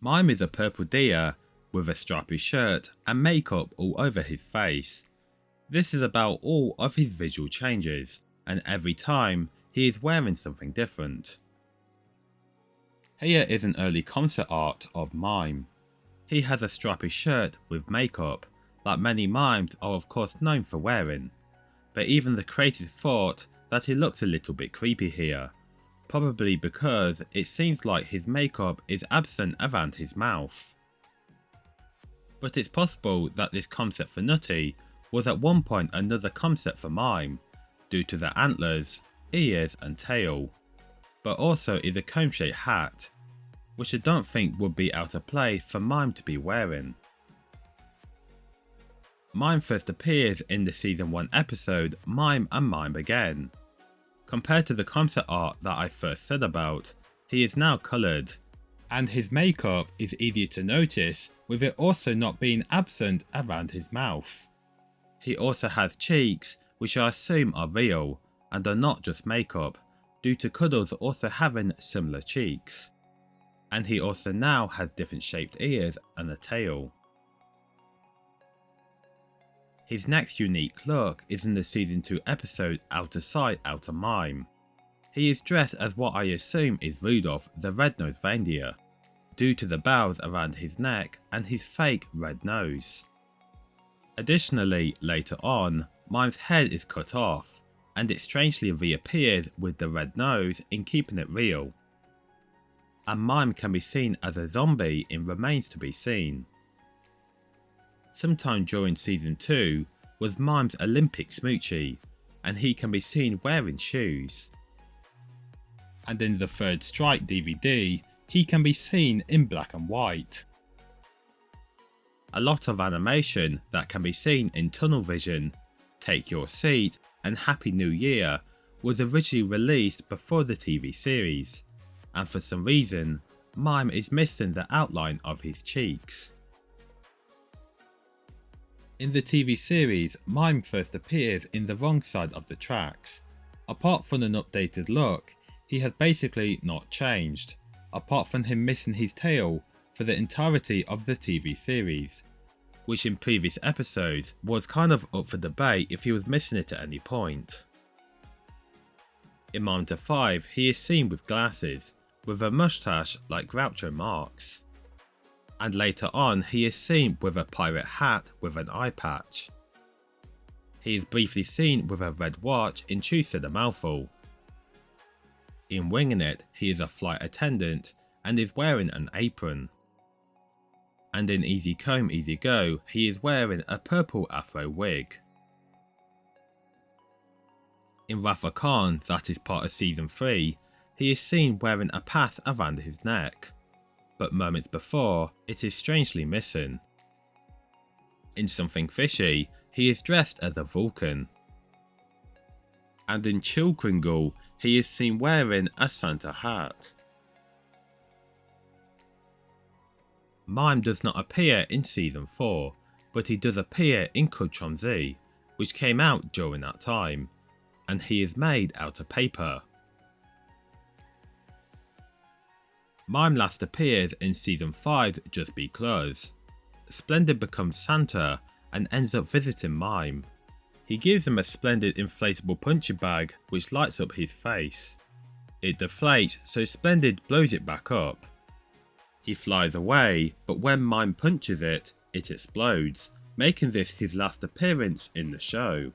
Mime is a purple deer with a stripy shirt and makeup all over his face. This is about all of his visual changes, and every time he is wearing something different. Here is an early concept art of Mime. He has a stripy shirt with makeup, like many mimes are of course known for wearing, but even the creators thought that he looks a little bit creepy here, probably because it seems like his makeup is absent around his mouth. But it's possible that this concept for Nutty was at one point another concept for Mime, due to the antlers, ears and tail, but also is a comb-shaped hat, which I don't think would be out of place for Mime to be wearing. Mime first appears in the season 1 episode Mime and Mime Again. Compared to the concept art that I first said about, he is now coloured, and his makeup is easier to notice with it also not being absent around his mouth. He also has cheeks which I assume are real and are not just makeup, due to Cuddles also having similar cheeks. And he also now has different shaped ears and a tail. His next unique look is in the season 2 episode Out of Sight, Out of Mime. He is dressed as what I assume is Rudolph the red-nosed reindeer, due to the bells around his neck and his fake red nose. Additionally, later on, Mime's head is cut off, and it strangely reappeared with the red nose in keeping it real. And Mime can be seen as a zombie in Remains to be Seen. Sometime during season 2 was Mime's Olympic smoochie, and he can be seen wearing shoes. And in the Third Strike DVD, he can be seen in black and white. A lot of animation that can be seen in Tunnel Vision, Take Your Seat and Happy New Year was originally released before the TV series, and for some reason, Mime is missing the outline of his cheeks. In the TV series, Mime first appears in the wrong side of the tracks. Apart from an updated look, he has basically not changed, apart from him missing his tail for the entirety of the TV series, which in previous episodes was kind of up for debate if he was missing it at any point. In Mime 5, he is seen with glasses, with a moustache like Groucho Marx. And later on he is seen with a pirate hat with an eye patch. He is briefly seen with a red watch in Chew Said a Mouthful. In Winging It, he is a flight attendant and is wearing an apron. And in Easy Come Easy Go, he is wearing a purple afro wig. In Wrath of Khan, that is part of season 3, he is seen wearing a path around his neck, but moments before, it is strangely missing. In Something Fishy, he is dressed as a Vulcan. And in Chill Kringle, he is seen wearing a Santa hat. Mime does not appear in season 4, but he does appear in Kudchon Z, which came out during that time, and he is made out of paper. Mime last appears in season 5 Just Because. Splendid becomes Santa and ends up visiting Mime. He gives him a splendid inflatable punching bag which lights up his face. It deflates, so Splendid blows it back up. He flies away, but when Mime punches it, it explodes, making this his last appearance in the show.